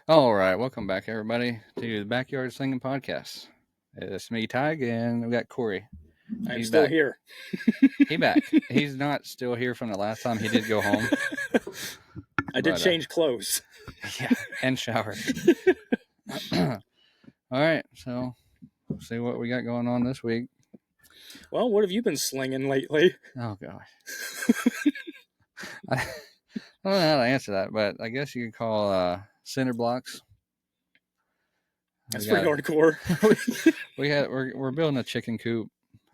All right, welcome back, everybody, to the Backyard Slinging Podcast. It's me, Tig, and we got Corey. I'm He's still back. here. He back. He's not still here from the last time. He did go home, I did but change clothes. yeah, and shower. All right, so we'll see what we got going on this week. Well, what have you been slinging lately? Oh gosh, I don't know how to answer that, but I guess you could call cinder blocks. That's pretty hardcore. We're building a chicken coop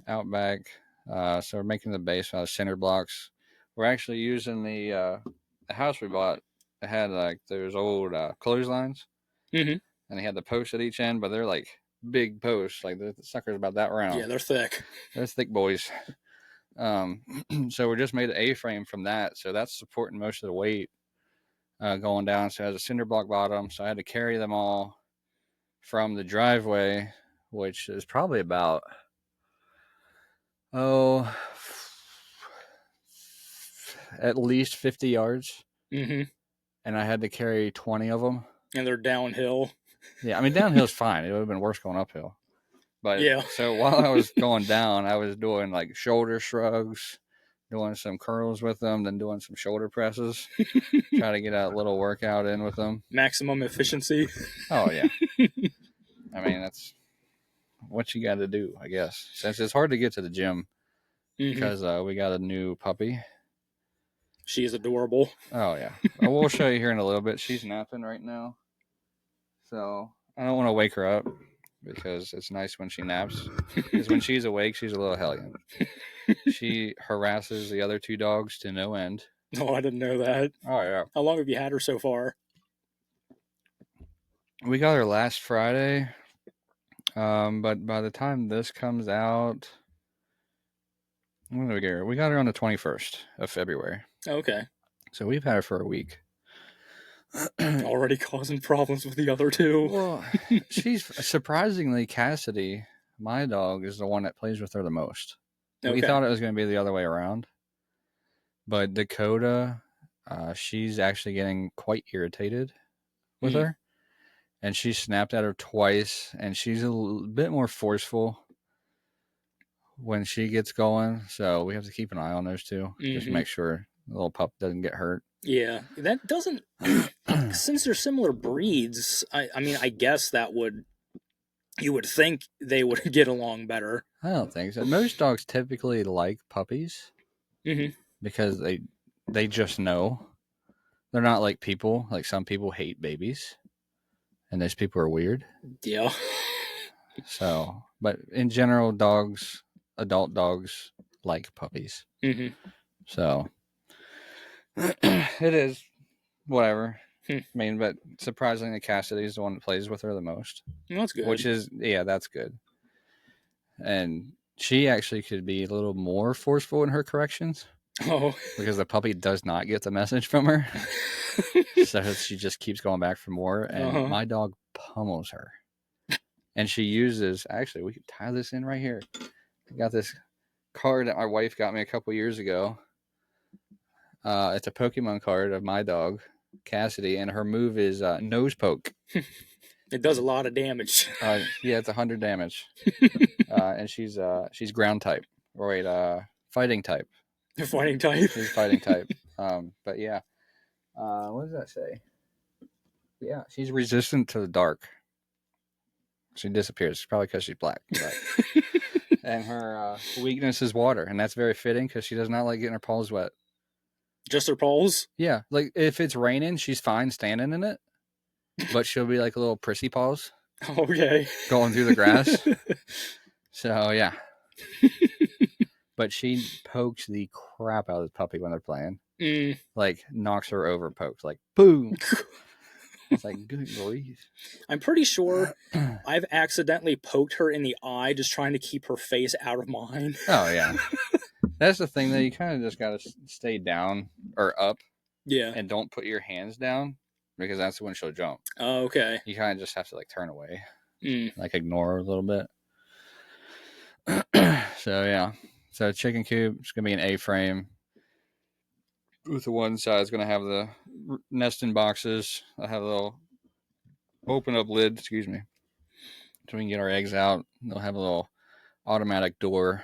out back. So we're making the base out of cinder blocks. We're actually using the house we bought. It had like those old clotheslines, Mm-hmm. and they had the posts at each end, but they're like big posts. Like the sucker's about that round. Yeah, they're thick. They're thick boys. So we just made an A-frame from that. So that's supporting most of the weight going down. So it has a cinder block bottom. So I had to carry them all from the driveway, which is probably about oh at least 50 yards, Mm-hmm. and I had to carry 20 of them. And they're downhill. Yeah, I mean, downhill's fine. It would have been worse going uphill. But Yeah. so while I was going down, I was doing like shoulder shrugs, doing some curls with them, then doing some shoulder presses, try to get a little workout in with them. Maximum efficiency. Oh, yeah. I mean, that's what you got to do, I guess. Since it's hard to get to the gym because we got a new puppy. She is adorable. Oh, yeah. We'll show you here in a little bit. She's napping right now. So I don't want to wake her up because it's nice when she naps. Because when she's awake, she's a little hellion. She harasses the other two dogs to no end. Oh, I didn't know that. Oh, yeah. How long have you had her so far? We got her last Friday. But by the time this comes out, when did we get her? We got her on the 21st of February. Okay. So we've had her for a week. Already causing problems with the other two. Well, she's surprisingly, Cassidy, my dog, is the one that plays with her the most. Okay. We thought it was going to be the other way around. But Dakota, she's actually getting quite irritated with her. And she snapped at her twice. And she's a bit more forceful when she gets going. So we have to keep an eye on those two. Just make sure the little pup doesn't get hurt. Yeah, that doesn't. Since they're similar breeds, I mean, I guess that would. You would think they would get along better. I don't think so. Most dogs typically like puppies because they just know. They're not like people. Like some people hate babies, and those people are weird. Yeah. So, but in general, adult dogs like puppies. So it is whatever. I mean, but surprisingly, Cassidy is the one that plays with her the most. Well, that's good. Which is, yeah, that's good. And she actually could be a little more forceful in her corrections. Oh. Because the puppy does not get the message from her. So she just keeps going back for more. And my dog pummels her. And she uses, actually, we could tie this in right here. I got this card that my wife got me a couple years ago. It's a Pokemon card of my dog, Cassidy, and her move is nose poke. It does a lot of damage. Yeah, it's 100 damage. And she's ground type. Or wait, fighting type. Fighting type? She's fighting type. But yeah. What does that say? Yeah, she's resistant to the dark. She disappears. Probably because she's black. But. And her weakness is water. And that's very fitting because she does not like getting her paws wet. Just her paws? Yeah. Like if it's raining, she's fine standing in it. But she'll be like a little prissy paws. Okay. Going through the grass. So, yeah. But she pokes the crap out of the puppy when they're playing. Like, knocks her over, pokes. Like, boom. It's like, good grief. I'm pretty sure I've accidentally poked her in the eye just trying to keep her face out of mine. Oh, yeah. That's the thing, that you kind of just got to stay down or up. Yeah. And don't put your hands down because that's when she'll jump. Oh, okay. You kind of just have to, like, turn away. Like, ignore her a little bit. So, yeah. So, chicken coop, it's going to be an A-frame. With the one side, it's going to have the nesting boxes. I have a little open up lid, excuse me, so we can get our eggs out. They'll have a little automatic door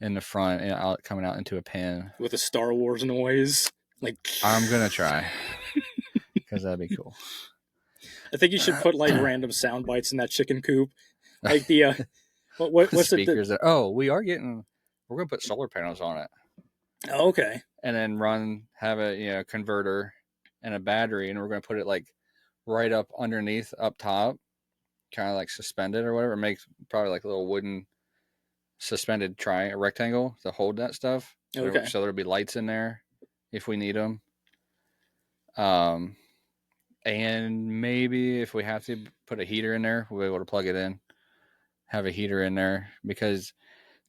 in the front and out coming out into a pen with a Star Wars noise. Like I'm gonna try because that'd be cool. I think you should put like random sound bites in that chicken coop, like the what's speakers? Oh, we're gonna put solar panels on it. Oh, okay. And then have a converter and a battery, and we're gonna put it like right up underneath, up top, kind of like suspended or whatever. It makes probably like a little wooden suspended rectangle to hold that stuff. Okay. So there'll be lights in there if we need them. And maybe if we have to put a heater in there, we'll be able to plug it in, have a heater in there, because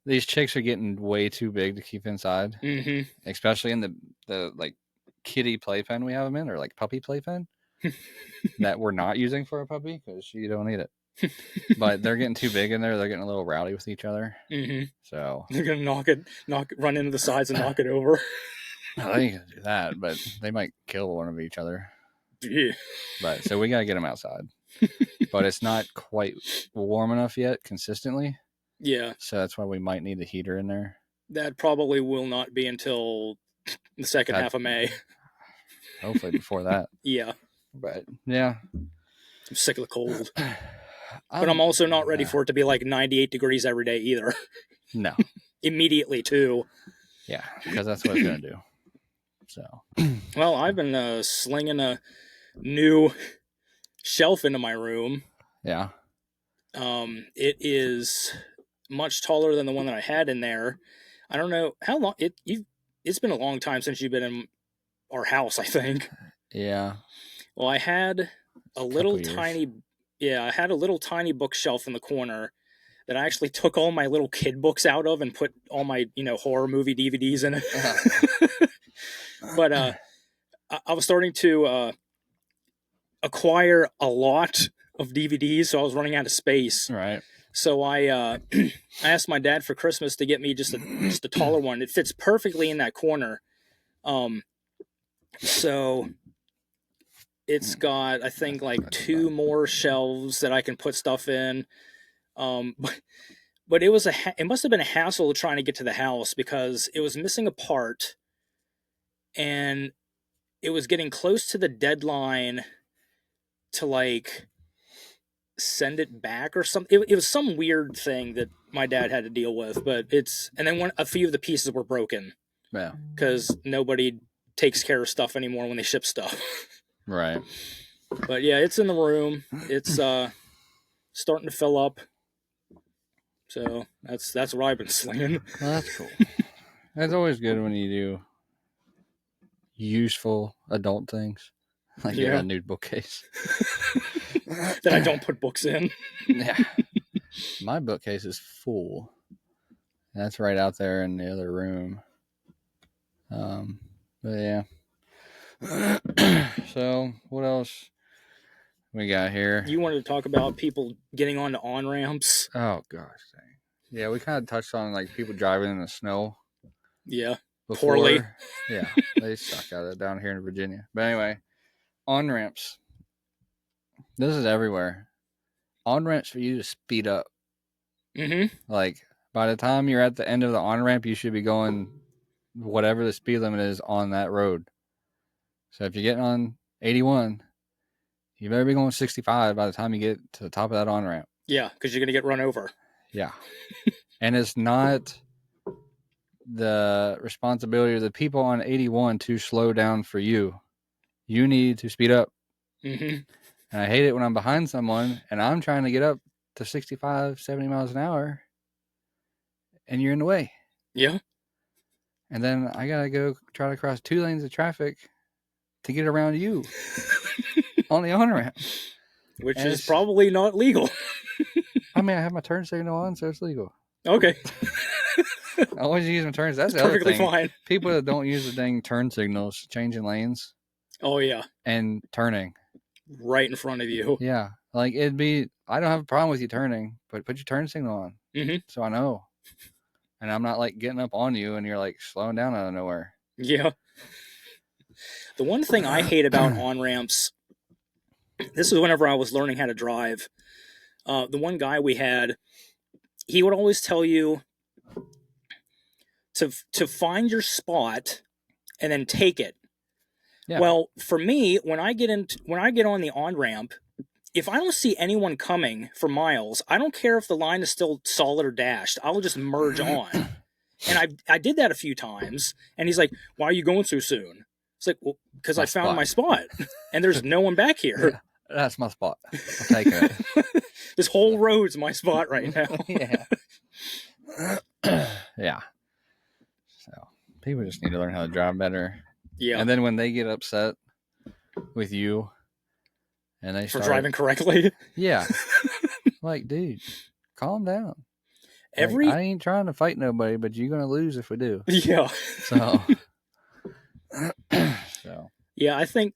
these chicks are getting way too big to keep inside, especially in the like kitty playpen we have them in, or like puppy playpen that we're not using for a puppy because you don't need it. But they're getting too big in there. They're getting a little rowdy with each other. So they're gonna run into the sides and knock it over. I think you can do that, but they might kill one of each other. Yeah. But so we gotta get them outside. But it's not quite warm enough yet consistently. Yeah. So that's why we might need the heater in there. That probably will not be until the second half of May. Hopefully before that. Yeah. But yeah. I'm sick of the cold. But I'm also not ready for it to be like 98 degrees every day either. No. Immediately too. Yeah, because that's what it's gonna do. So. Well, I've been slinging a new shelf into my room. Yeah. It is much taller than the one that I had in there. I don't know how long it's been a long time since you've been in our house, I think. Yeah. Well, I had a little tiny bookshelf in the corner that I actually took all my little kid books out of and put all my, horror movie DVDs in it. But I was starting to acquire a lot of DVDs, so I was running out of space. Right. So I asked my dad for Christmas to get me just a taller one. It fits perfectly in that corner. So it's got, I think, like 2 more shelves that I can put stuff in. But it must have been a hassle trying to get to the house because it was missing a part, and it was getting close to the deadline to like send it back or something. It was some weird thing that my dad had to deal with, and then a few of the pieces were broken. Yeah. Because nobody takes care of stuff anymore when they ship stuff. Right. But yeah, it's in the room. It's starting to fill up. So that's what I've been slinging. Well, that's cool. It's always good when you do useful adult things, like get a new bookcase that I don't put books in. Yeah, my bookcase is full. That's right out there in the other room. But yeah. So what else we got here? You wanted to talk about people getting onto on-ramps. Oh gosh, dang. Yeah, we kind of touched on like people driving in the snow. Yeah, before. Poorly. Yeah, they suck at it down here in Virginia. But anyway, on-ramps. This is everywhere. On-ramps for you to speed up. Like, by the time you're at the end of the on-ramp, you should be going whatever the speed limit is on that road. So if you're getting on 81, you better be going 65 by the time you get to the top of that on-ramp. Yeah, because you're going to get run over. Yeah. And it's not the responsibility of the people on 81 to slow down for you. You need to speed up. And I hate it when I'm behind someone and I'm trying to get up to 65, 70 miles an hour and you're in the way. Yeah. And then I got to go try to cross 2 lanes of traffic to get around you on the on-ramp. Which is probably not legal. I mean, I have my turn signal on, so it's legal. Okay. I always use my turns. That's the other perfectly thing. Fine. People that don't use the dang turn signals, changing lanes. Oh, yeah. And turning. Right in front of you. Yeah. Like, I don't have a problem with you turning, but put your turn signal on. So I know. And I'm not, like, getting up on you and you're, like, slowing down out of nowhere. Yeah. The one thing I hate about on-ramps This is whenever I was learning how to drive. The one guy we had, he would always tell you to find your spot and then take it. Yeah. Well, for me, when I get on the on ramp, if I don't see anyone coming for miles, I don't care if the line is still solid or dashed. I'll just merge on. And I did that a few times. And he's like, "Why are you going so soon?" It's like, "Well, because I found my spot, and there's no one back here." Yeah, that's my spot. I'm taking it. This whole road's my spot right now. Yeah. Yeah. So people just need to learn how to drive better. Yeah. And then when they get upset with you and they for driving correctly. Yeah. Like, dude, calm down. I ain't trying to fight nobody, but you're gonna lose if we do. Yeah. So yeah, I think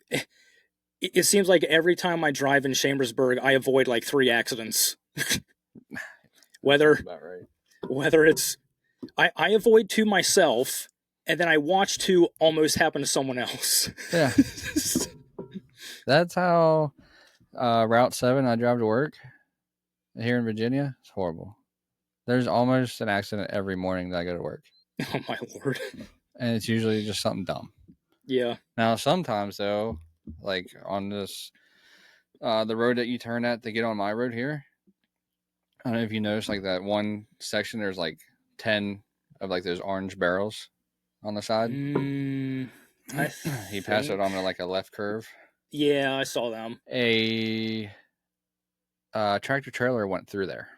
it seems like every time I drive in Chambersburg, I avoid like 3 accidents. Whether it's I avoid 2 myself, and then I watch 2 almost happen to someone else. Yeah. That's how Route 7 I drive to work here in Virginia. It's horrible. There's almost an accident every morning that I go to work. Oh my Lord. And it's usually just something dumb. Yeah. Now sometimes though, like on this the road that you turn at to get on my road here, I don't know if you noticed, like that one section, there's like 10 of like those orange barrels on the side. He passed it on like a left curve. Yeah, I saw them. A tractor trailer went through there.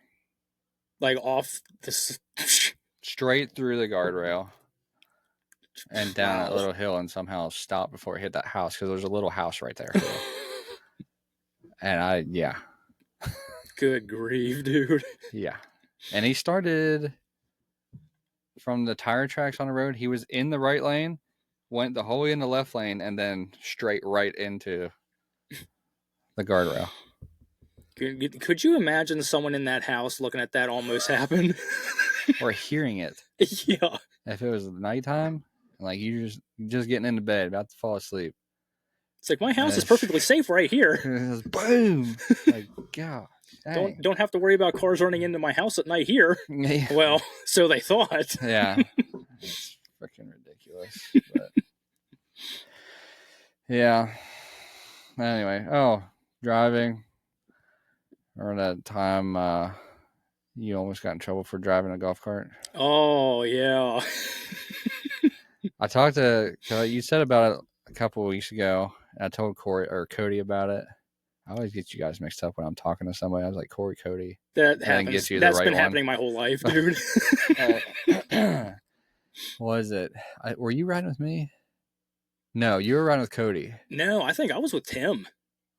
Like off this straight through the guardrail and down that little hill, and somehow stopped before it hit that house, because there's a little house right there. And yeah. Good grief, dude. Yeah. And he started from the tire tracks on the road. He was in the right lane, went the whole way in the left lane, and then straight right into the guardrail. Could you imagine someone in that house looking at that almost happen? Or hearing it. Yeah. If it was nighttime, like you just getting into bed, about to fall asleep. It's like, my house is perfectly safe right here. Boom. Like, God. Don't have to worry about cars running into my house at night here. Yeah. Well, so they thought. Yeah. It's freaking ridiculous. But yeah. Anyway, driving. Remember that time you almost got in trouble for driving a golf cart? Oh, yeah. I talked to, you said about it a couple of weeks ago. I told Cody about it. I always get you guys mixed up when I'm talking to somebody. I was like, Cody. That happens. That's been happening my whole life, dude. Was it? Were you riding with me? No, you were riding with Cody. No, I think I was with Tim.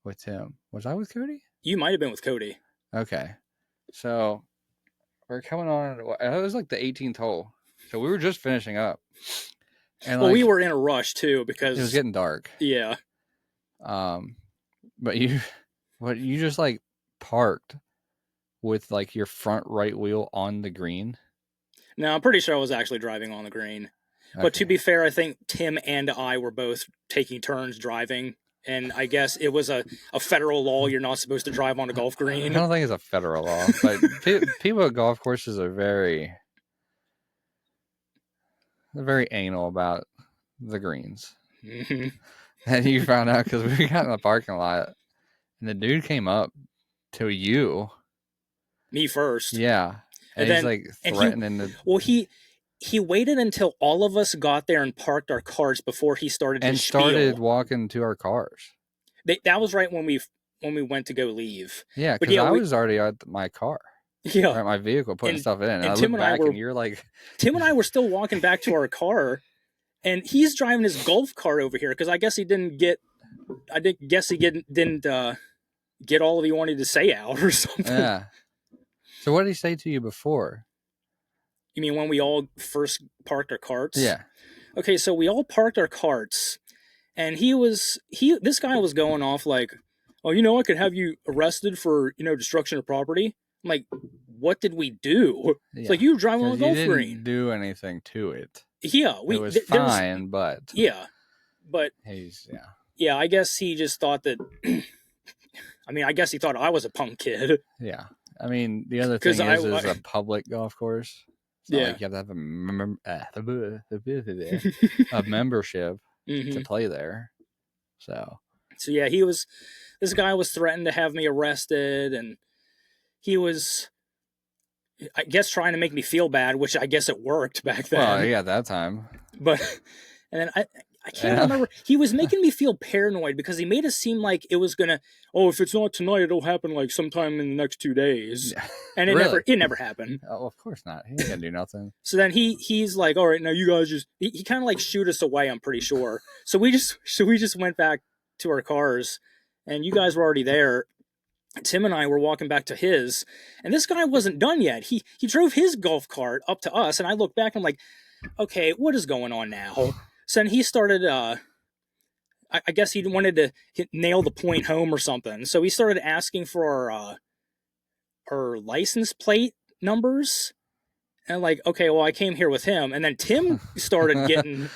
With Tim. Was I with Cody? You might have been with Cody. Okay. So we're coming on. It was like the 18th hole. So we were just finishing up. And we were in a rush too, because it was getting dark. Yeah. But you just like parked with like your front right wheel on the green. No, I'm pretty sure I was actually driving on the green. Okay. But to be fair, I think Tim and I were both taking turns driving. And I guess it was a federal law. You're not supposed to drive on a golf green. I don't think it's a federal law, but people at golf courses are very anal about the greens. Mm-hmm. And you found out because we got in the parking lot, and the dude came up to you. Me first. Yeah. And he's like threatening He waited until all of us got there and parked our cars before he started his spiel. And started walking to our cars. That was right when we went to go leave. Yeah, because I was already at my car. Yeah. Or at my vehicle putting stuff in. And I Tim looked back and you're like... Tim and I were still walking back to our car, and he's driving his golf cart over here, because I guess he didn't get... didn't get all of he wanted to say out or something. Yeah. So what did he say to you before? You mean when we all first parked our carts? Yeah. Okay, so we all parked our carts, and this guy was going off like, "Oh, I could have you arrested for, destruction of property." I'm like, what did we do? Yeah. It's like, you were driving on a golf green. Didn't do anything to it. Yeah, it was fine, but yeah, but yeah, I guess he just thought that I mean, I guess he thought I was a punk kid. Yeah. I mean, the other 'Cause thing I- is a public golf course. It's not Yeah. like you have to have a membership to play there. So yeah, this guy was threatened to have me arrested, and he was, I guess, trying to make me feel bad, which I guess it worked back then. well, yeah, that time. But, and then I can't remember. He was making me feel paranoid because he made it seem like it was gonna, oh, if it's not tonight, it'll happen like sometime in the next 2 days. Yeah. And it Really? never happened. Oh, of course not. He ain't gonna do nothing. So then he's like, all right, now you guys just, he kind of like shooed us away, I'm pretty sure. So we just went back to our cars, and you guys were already there. Tim and I were walking back to his, and this guy wasn't done yet. He drove his golf cart up to us, and I looked back and I'm like, okay, what is going on now? So then he started, I guess he wanted to nail the point home or something. So he started asking for our license plate numbers. And like, okay, well, I came here with him. And then Tim started getting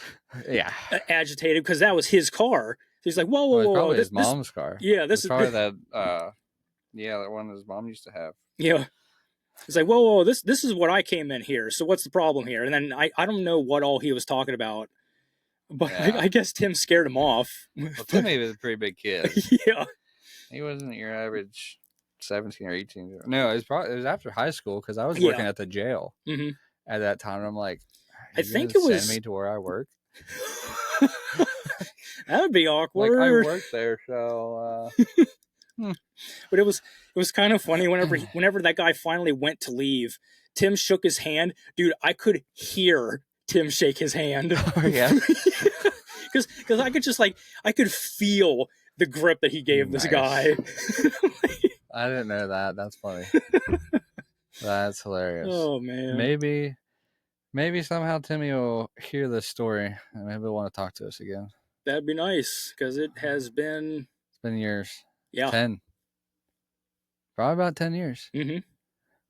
agitated because that was his car. He's like, whoa, whoa, whoa. Probably his mom's car. Yeah, this is probably that, that one his mom used to have. Yeah. It's like, whoa, this is what I came in here. So what's the problem here? And then I don't know what all he was talking about. But I guess Tim scared him off. Well, Timmy was a pretty big kid. Yeah. He wasn't your average 17 or 18. No, it was after high school because I was working at the jail at that time. And I'm like, I think it was. Send me to where I work. That would be awkward. Like, I worked there, so. But it was kind of funny whenever that guy finally went to leave. Tim shook his hand, dude. I could hear Tim shake his hand. Oh, yeah. Because I could just I could feel the grip that he gave this guy. I didn't know that. That's funny. That's hilarious. Oh man. Maybe somehow Timmy will hear this story and maybe he'll want to talk to us again. That'd be nice because it has been. It's been years. Yeah. 10. Probably about 10 years. Mm-hmm.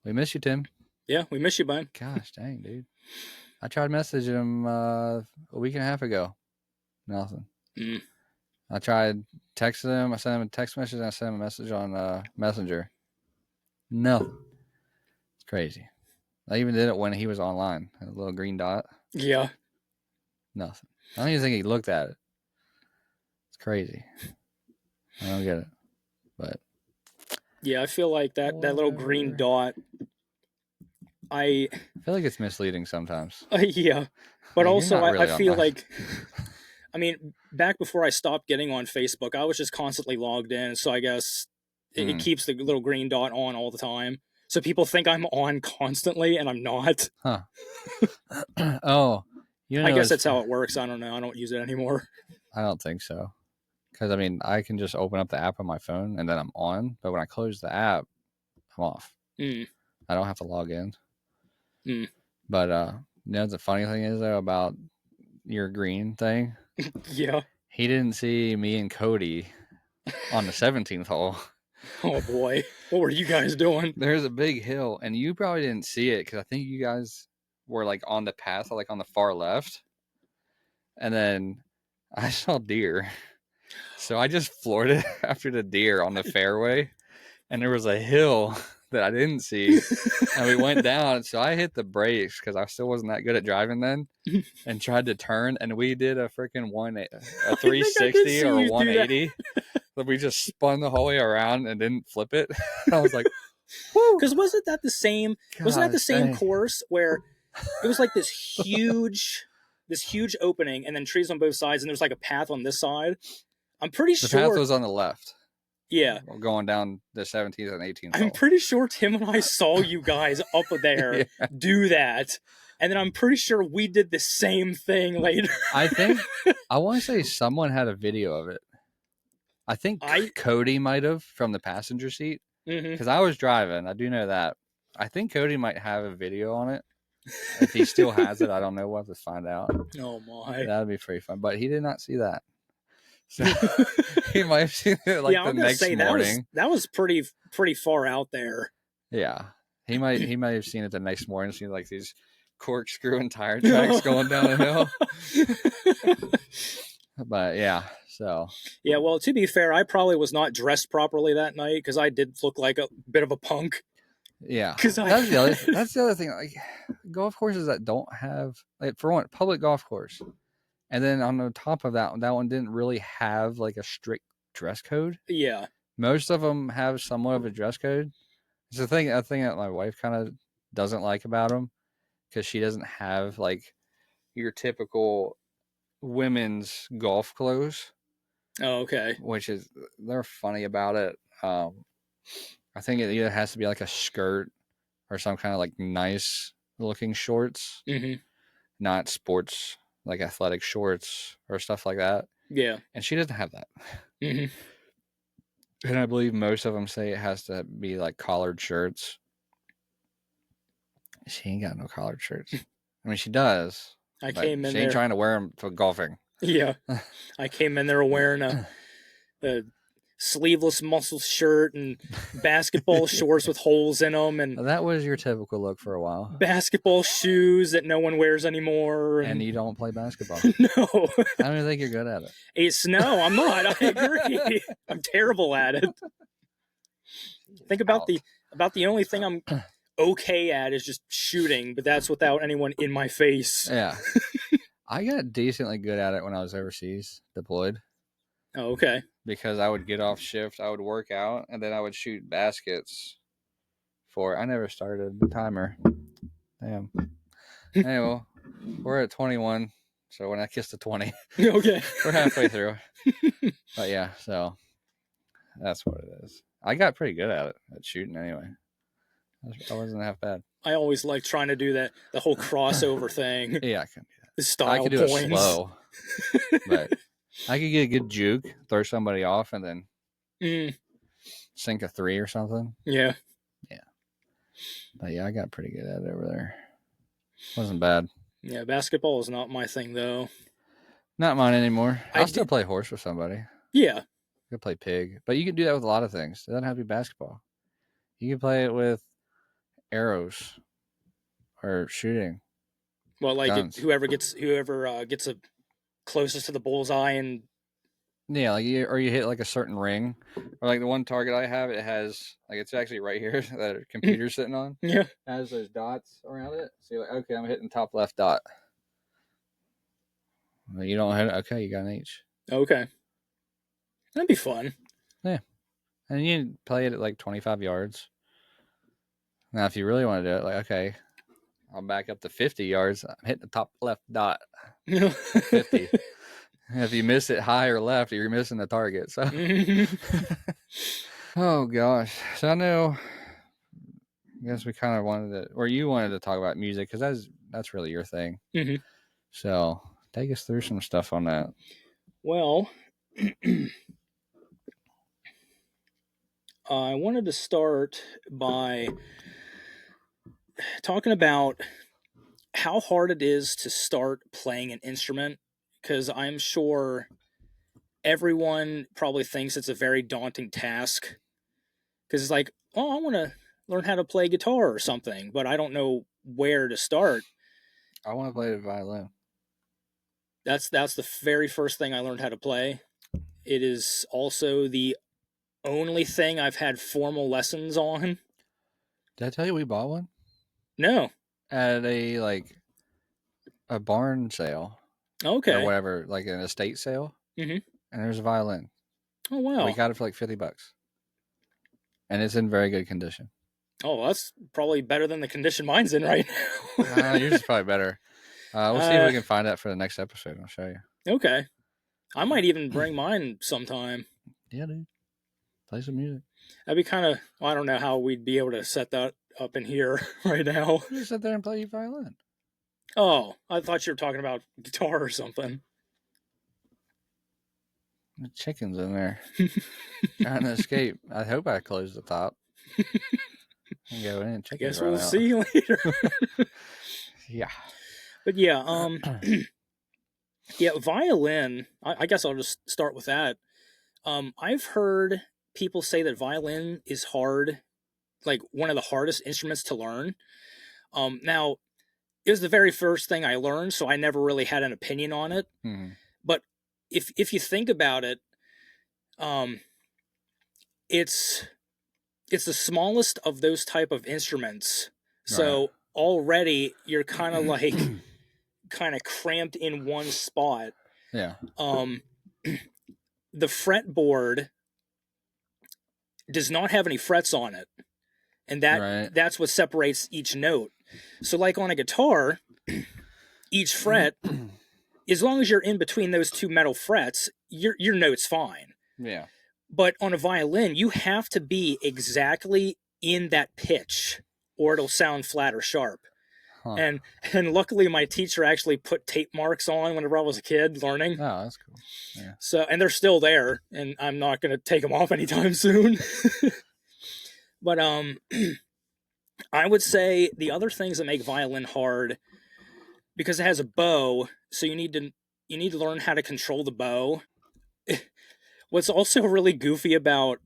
We miss you, Tim. Yeah, we miss you, bud. Gosh, dang, dude. I tried messaging him a week and a half ago. Nothing. I tried texting him. I sent him a text message and I sent him a message on Messenger. Nothing. It's crazy. I even did it when he was online. A little green dot. Yeah. Nothing. I don't even think he looked at it. It's crazy. I don't get it. But yeah, I feel like that little green dot. I feel like it's misleading sometimes. Yeah, but also really I feel like, I mean, back before I stopped getting on Facebook, I was just constantly logged in. So I guess it keeps the little green dot on all the time. So people think I'm on constantly, and I'm not. Huh. Oh, I guess that's how it works. I don't know. I don't use it anymore. I don't think so. Because, I mean, I can just open up the app on my phone, and then I'm on. But when I close the app, I'm off. I don't have to log in. But, the funny thing is, though, about your green thing? Yeah. He didn't see me and Cody on the 17th hole. Oh, boy. What were you guys doing? There's a big hill, and you probably didn't see it because I think you guys were, on the path, on the far left. And then I saw deer. So I just floored it after the deer on the fairway. And there was a hill that I didn't see. And we went down. So I hit the brakes because I still wasn't that good at driving then. And tried to turn. And we did a freaking 360 or 180. But we just spun the whole way around and didn't flip it. And I was like, whoo. Because wasn't that the same course where it was like this huge opening and then trees on both sides and there's like a path on this side? I'm pretty sure the path was on the left. Yeah. Going down the 17th and 18th. I'm pretty sure Tim and I saw you guys up there do that. And then I'm pretty sure we did the same thing later. I want to say someone had a video of it. I think Cody might have from the passenger seat. Because I was driving. I do know that. I think Cody might have a video on it. If he still has it, I don't know. We'll have to find out. Oh, my. That would be pretty fun. But he did not see that. So he might have seen it the next morning. That was pretty far out there. Yeah. He might have seen it the next morning, seen these corkscrew and tire tracks going down the hill. But yeah. So Yeah, well, to be fair, I probably was not dressed properly that night because I did look like a bit of a punk. yeah, Because I that's the other thing. Like golf courses that don't have, like, for one, public golf course, and then on the top of that one didn't really have like a strict dress code. yeah. Most of them have somewhat of a dress code. It's a thing that my wife kind of doesn't like about them, because she doesn't have like your typical women's golf clothes, Oh, okay. which is, they're funny about it. I think it either has to be like a skirt or some kind of like nice looking shorts, hmm not sports, like athletic shorts or stuff like that. Yeah. And she doesn't have that. hmm And I believe most of them say it has to be like collared shirts. She ain't got no collared shirts. I mean, she does, I but came in she ain't there. trying to wear them for golfing. Yeah. I came in there wearing a sleeveless muscle shirt and basketball shorts with holes in them and That was your typical look for a while. basketball shoes that no one wears anymore. And you don't play basketball. No. I don't even think you're good at it. No, I'm not. I agree. I'm terrible at it. Think about the only thing I'm okay at is just shooting, but that's without anyone in my face. Yeah. I got decently good at it when I was overseas deployed, Oh, okay. because I would get off shift, I would work out, and then I would shoot baskets I never started the timer. Damn. Anyway, we're at 21, so when I kiss the 20, Okay. we're halfway through. But yeah, so that's what it is. I got pretty good at it, at shooting anyway. I wasn't half bad. I always like trying to do that, the whole crossover thing. Yeah, I can do that. The style I could do points. it slow, but I could get a good juke, throw somebody off, and then sink a 3 or something. Yeah. Yeah. But yeah, I got pretty good at it over there. Wasn't bad. Yeah, basketball is not my thing, though. Not mine anymore. I'll still play horse with somebody. Yeah. You can play pig. But you can do that with a lot of things. It doesn't have to be basketball. You can play it with arrows or shooting. Well, like whoever gets a closest to the bullseye and Yeah, like you hit like a certain ring, or like the one target I have, it has like, it's actually right here that the computer's sitting on. Yeah, it has those dots around it. So you're like, okay, I'm hitting top left dot. Well, you don't hit it. Okay, you got an H. Okay, that'd be fun. Yeah, and you can play it at like 25 yards. Now, if you really want to do it, like, okay, I'll back up to 50 yards. I'm hitting the top left dot. 50. If you miss it high or left, you're missing the target. So, oh gosh. So I know. I guess we kind of wanted to, or you wanted to talk about music, because that's really your thing. Mm-hmm. So take us through some stuff on that. Well, I wanted to start by talking about how hard it is to start playing an instrument, because I'm sure everyone probably thinks it's a very daunting task, because it's like, oh, I want to learn how to play guitar or something, but I don't know where to start. I want to play the violin. That's the very first thing I learned how to play. It is also the only thing I've had formal lessons on. Did I tell you we bought one? No. At a barn sale. Okay. Or whatever, like an estate sale. Mm-hmm. And there's a violin. Oh, wow. We got it for like $50. And it's in very good condition. Oh, that's probably better than the condition mine's in right now. Yours is probably better. We'll see if we can find that for the next episode. I'll show you. Okay. I might even bring mine sometime. Yeah, dude. Play some music. That'd be kind of, I don't know how we'd be able to set that up in here right now. Just sit there and play your violin. Oh, I thought you were talking about guitar or something. The chicken's in there trying to escape. I hope I close the top and go in. I guess we'll see later. Yeah. But yeah, yeah, violin. I guess I'll just start with that. I've heard people say that violin is hard, like one of the hardest instruments to learn. Now, it was the very first thing I learned, so I never really had an opinion on it. Mm-hmm. But if you think about it, it's the smallest of those type of instruments. So Right. already you're kind of like kind of cramped in one spot. Yeah. The fretboard does not have any frets on it, and Right. that's what separates each note. So like on a guitar, each fret, as long as you're in between those two metal frets, your note's fine. Yeah. But on a violin, you have to be exactly in that pitch or it'll sound flat or sharp. Huh. And luckily my teacher actually put tape marks on whenever I was a kid learning. Oh, that's cool. Yeah. So, and they're still there, and I'm not going to take them off anytime soon. But I would say the other things that make violin hard, because it has a bow, so you need to learn how to control the bow. What's also really goofy about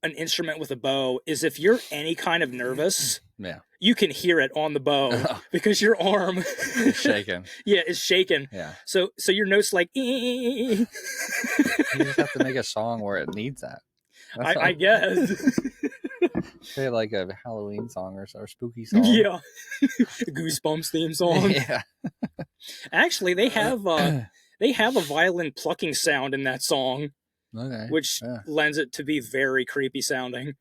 an instrument with a bow is if you're any kind of nervous, Yeah. you can hear it on the bow because your arm It's shaking. Yeah, it's shaking. Yeah. So your note's like You just have to make a song where it needs that. I guess. Say like a Halloween song or spooky song. Yeah. Goosebumps theme song. Yeah. Actually, they have a violin plucking sound in that song, Okay. which lends it to be very creepy sounding.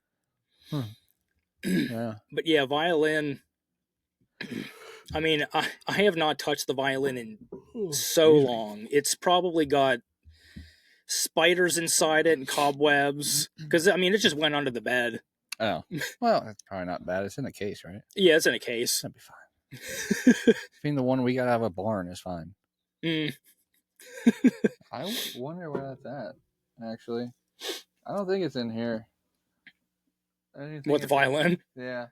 Yeah. But yeah, violin. I mean, I have not touched the violin in so long. It's probably got spiders inside it and cobwebs. Because, I mean, it just went under the bed. Oh. Well, that's probably not bad. It's in a case, right? Yeah, it's in a case. That'd be fine. Being the one we got out of a barn is fine. I wonder where that's at, actually. I don't think it's in here. What, the violin? Yeah.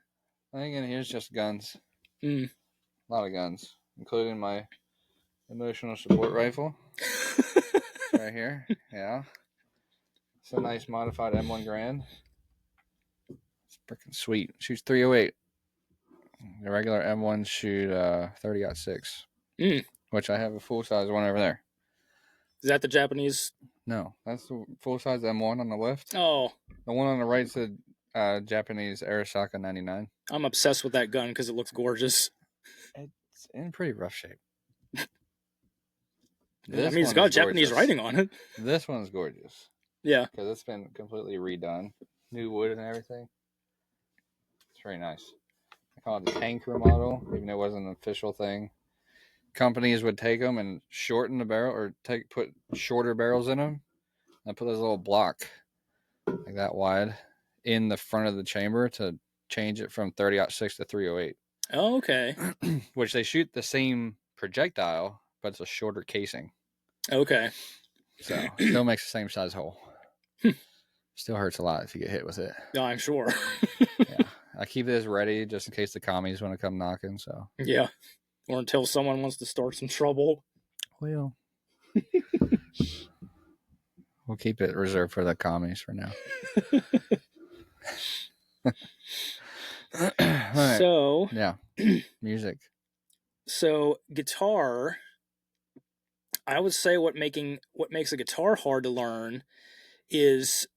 I think in here is just guns. A lot of guns, including my emotional support rifle. Right here. Yeah. It's a nice modified M1 Grand. It's freaking sweet. Shoots 308. The regular M1s shoot 30-06. Which I have a full-size one over there. Is that the Japanese? No, that's the full-size M1 on the left. Oh. The one on the right said Japanese Arisaka 99. I'm obsessed with that gun because it looks gorgeous. It's in pretty rough shape. I mean, it's got Japanese writing on it. This one's gorgeous. Yeah. Because it's been completely redone. New wood and everything. It's very nice. I call it the tanker model, even though it wasn't an official thing. Companies would take them and shorten the barrel or put shorter barrels in them and put this little block like that wide in the front of the chamber to change it from 30-06 to 308. Oh, okay. Which they shoot the same projectile, but it's a shorter casing. Okay. So still makes the same size hole. Still hurts a lot if you get hit with it. No, I'm sure. Yeah. I keep this ready just in case the commies want to come knocking. So yeah. Or until someone wants to start some trouble. Well, we'll keep it reserved for the commies for now. Right. So yeah, music. So guitar, I would say what makes a guitar hard to learn is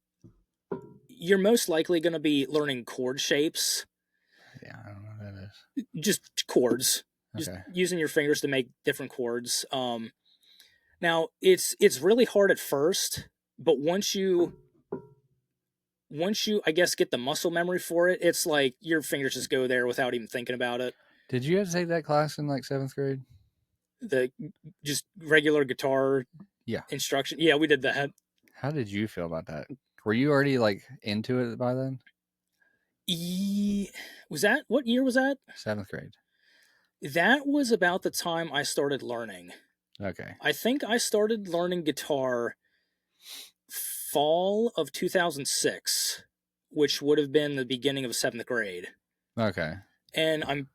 you're most likely going to be learning chord shapes. Yeah, I don't know what that is. Just chords. Okay. Just using your fingers to make different chords. Now it's really hard at first, but once you I guess get the muscle memory for it, it's like your fingers just go there without even thinking about it. Did you have to take that class in like 7th grade? The just regular guitar instruction. Yeah, we did that. How did you feel about that? Were you already like into it by then? Was that, what year was that? 7th grade. That was about the time I started learning. Okay. I think I started learning guitar fall of 2006, which would have been the beginning of 7th grade. Okay. And I'm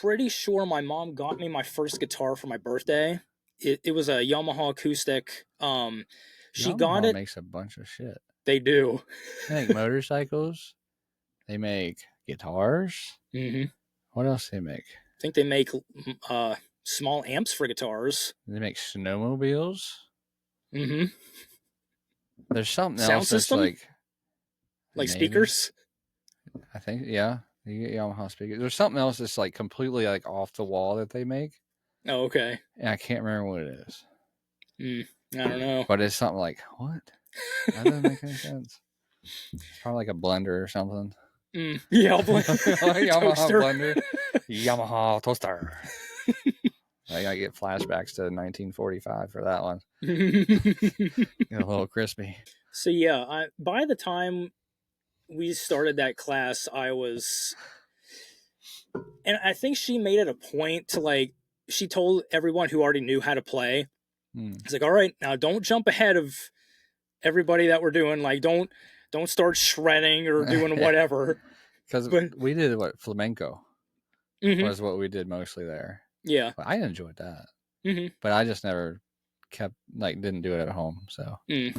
pretty sure my mom got me my first guitar for my birthday. It was a Yamaha acoustic. She got it. Makes a bunch of shit. They do. They make motorcycles. They make guitars. Mm-hmm. What else do they make? I think they make small amps for guitars. They make snowmobiles. Mm-hmm. There's something Sound else that's system? like maybe. Speakers? I think yeah, you get Yamaha speakers. There's something else that's like completely like off the wall that they make, Oh, okay. and I can't remember what it is. I don't know. But it's something like what? That doesn't make any sense. It's probably like a blender or something. Yeah, Yamaha toaster. blender, Yamaha toaster. I gotta get flashbacks to 1945 for that one. Get a little crispy. So yeah, by the time we started that class, I was, and I think she made it a point to like, she told everyone who already knew how to play, it's like, all right, now don't jump ahead of everybody that we're doing. Like, don't start shredding or doing whatever. Because we did flamenco was what we did mostly there. Yeah, but I enjoyed that. But I just never didn't do it at home. So yeah,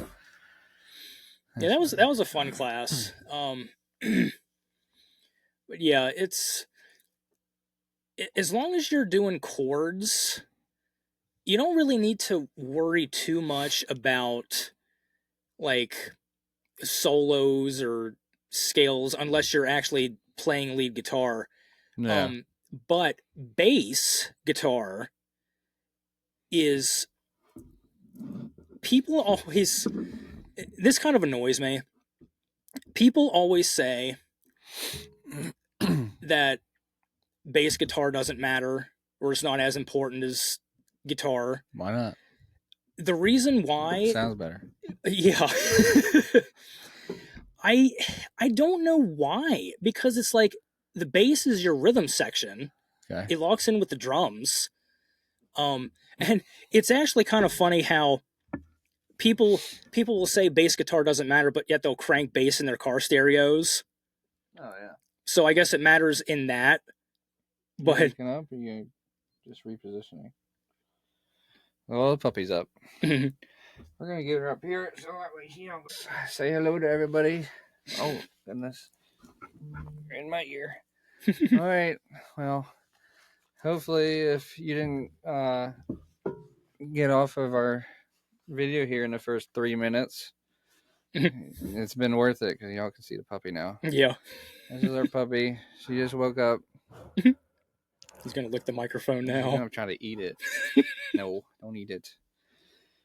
that was a fun class. But yeah, it's as long as you're doing chords, you don't really need to worry too much about like solos or scales unless you're actually playing lead guitar. yeah. But bass guitar is, people always, this kind of annoys me. People always say that bass guitar doesn't matter or it's not as important as guitar. Why not? The reason why, sounds better. Yeah. I don't know why, because it's like the bass is your rhythm section. Okay. It locks in with the drums. And it's actually kind of funny how people will say bass guitar doesn't matter, but yet they'll crank bass in their car stereos. Oh yeah. So I guess it matters in that. But you picking up, or you just repositioning? Well, the puppy's up. We're gonna get her up here so that way she don't say hello to everybody. Oh goodness, in my ear. All right. Well, hopefully, if you didn't get off of our video here in the first 3 minutes, it's been worth it because y'all can see the puppy now. Yeah. This is our puppy. She just woke up. He's gonna lick the microphone now. I'm trying to eat it. No, don't eat it.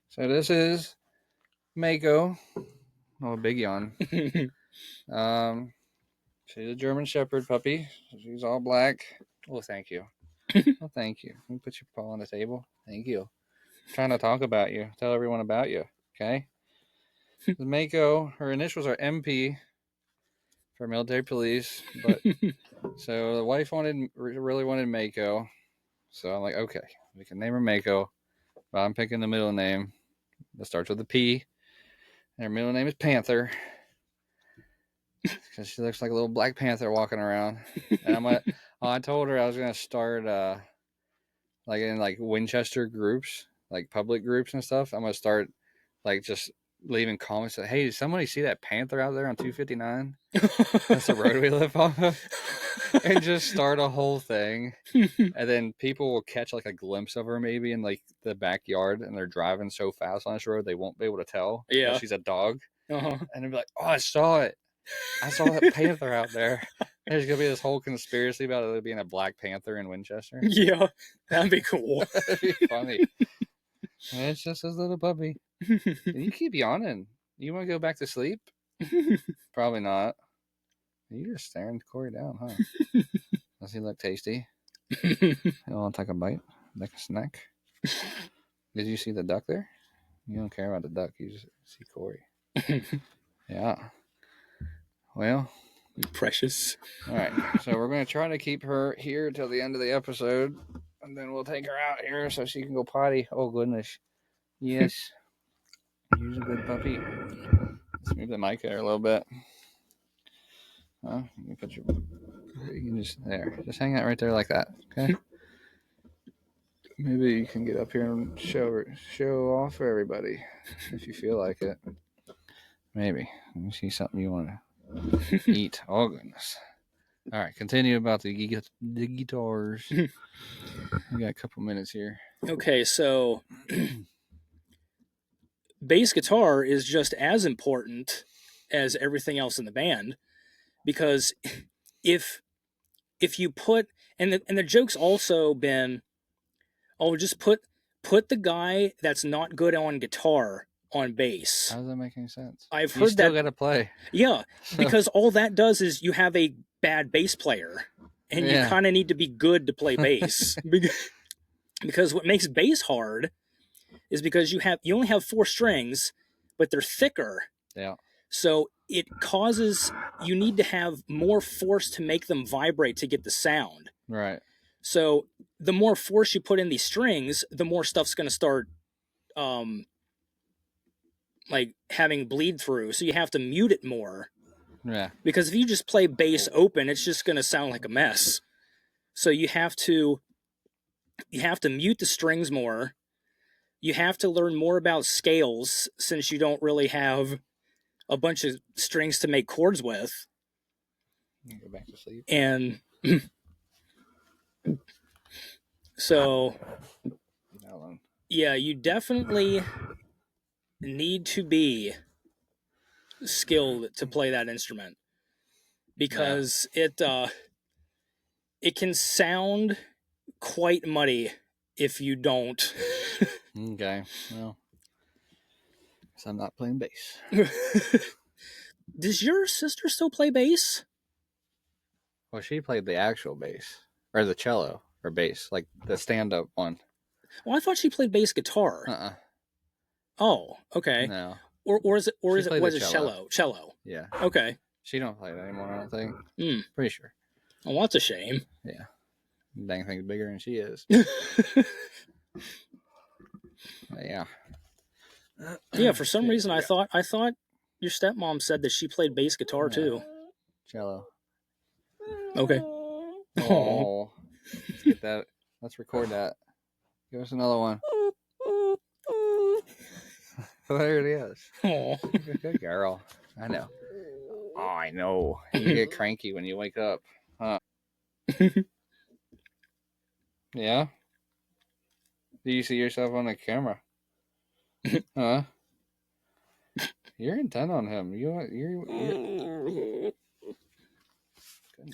So this is Mako. Oh, a big yawn. She's a German Shepherd puppy. She's all black. Oh, thank you. Oh, thank you. Let me put your paw on the table. Thank you. I'm trying to talk about you. Tell everyone about you. Okay. Mako. Her initials are MP for military police, but so the wife really wanted Mako. So I'm like, okay, we can name her Mako, but I'm picking the middle name that starts with a P. And her middle name is Panther because she looks like a little Black Panther walking around. And I told her I was gonna start like in like Winchester groups, like public groups and stuff. I'm gonna start like just leaving comments that, hey, did somebody see that panther out there on 259? That's the road we live off of. And just start a whole thing. And then people will catch like a glimpse of her maybe in like the backyard, and they're driving so fast on this road they won't be able to tell that she's a dog. And they'll be like, oh, I saw it. I saw that panther out there. There's gonna be this whole conspiracy about it being a Black Panther in Winchester. Yeah, that'd be cool. That'd be funny. And it's just this little puppy. You keep yawning. You want to go back to sleep? Probably not. You're just staring Corey down, huh? Does he look tasty? You want to take a bite? Like a snack? Did you see the duck there? You don't care about the duck. You just see Corey. Yeah. Well. Precious. All right. So we're going to try to keep her here till the end of the episode. And then we'll take her out here so she can go potty. Oh, goodness. Yes. Here's a good puppy. Let's move the mic there a little bit. Let me put you can just just hang out right there like that. Okay. Maybe you can get up here and show off for everybody if you feel like it. Maybe. Let me see something you want to eat. Oh goodness. All right, continue about the guitars. We got a couple minutes here. Okay, so bass guitar is just as important as everything else in the band, because if you put, and the joke's also been, oh, just put the guy that's not good on guitar on bass. How does that make any sense? I've You heard still that. got to play. Yeah, because all that does is you have a bad bass player, and you Yeah. kind of need to be good to play bass. Because what makes bass hard is because you only have 4 strings, but they're thicker. Yeah. So it causes, you need to have more force to make them vibrate to get the sound. Right. So the more force you put in these strings, the more stuff's going to start like having bleed through. So you have to mute it more. Yeah. Because if you just play bass open, it's just going to sound like a mess. So you have to mute the strings more. You have to learn more about scales, since you don't really have a bunch of strings to make chords with. Go back to sleep. And so, yeah, you definitely need to be skilled to play that instrument, because it can sound quite muddy if you don't. Okay, well, so I'm not playing bass. Does your sister still play bass? Well, she played the actual bass, or the cello, or bass, like the stand-up one. Well, I thought she played bass guitar. Oh, okay. No. Or is it cello. cello? Cello. Yeah. Okay. She don't play it anymore, I don't think. Pretty sure. Well, that's a shame. Yeah. Dang thing's bigger than she is. Yeah. Yeah, for some reason I thought your stepmom said that she played bass guitar too. Cello. Okay. Oh. Let's get that. Let's record that. Give us another one. There it is. Oh. Good girl. I know. Oh, I know. You get cranky when you wake up. Huh? Yeah? Do you see yourself on the camera? Huh? You're intent on him. You're...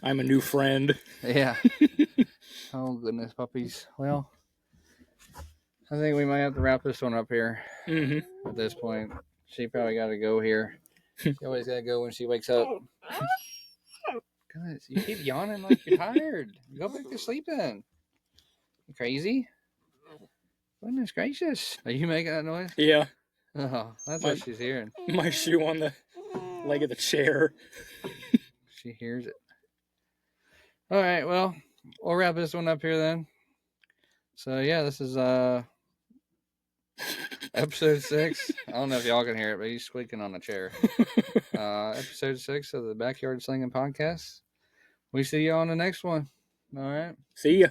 I'm a new friend. Yeah. Oh, goodness, puppies. Well, I think we might have to wrap this one up here. At this point. She probably got to go here. She always got to go when she wakes up. Guys, you keep yawning like you're tired. Go back to sleep then. You crazy? Goodness gracious. Are you making that noise? Yeah. Oh, that's what she's hearing. My shoe on the leg of the chair. She hears it. All right, well, we'll wrap this one up here then. So, yeah, this is episode 6. I don't know if y'all can hear it, but he's squeaking on the chair. Episode 6 of the Backyard Slinging Podcast. We see you on the next one. All right. See ya.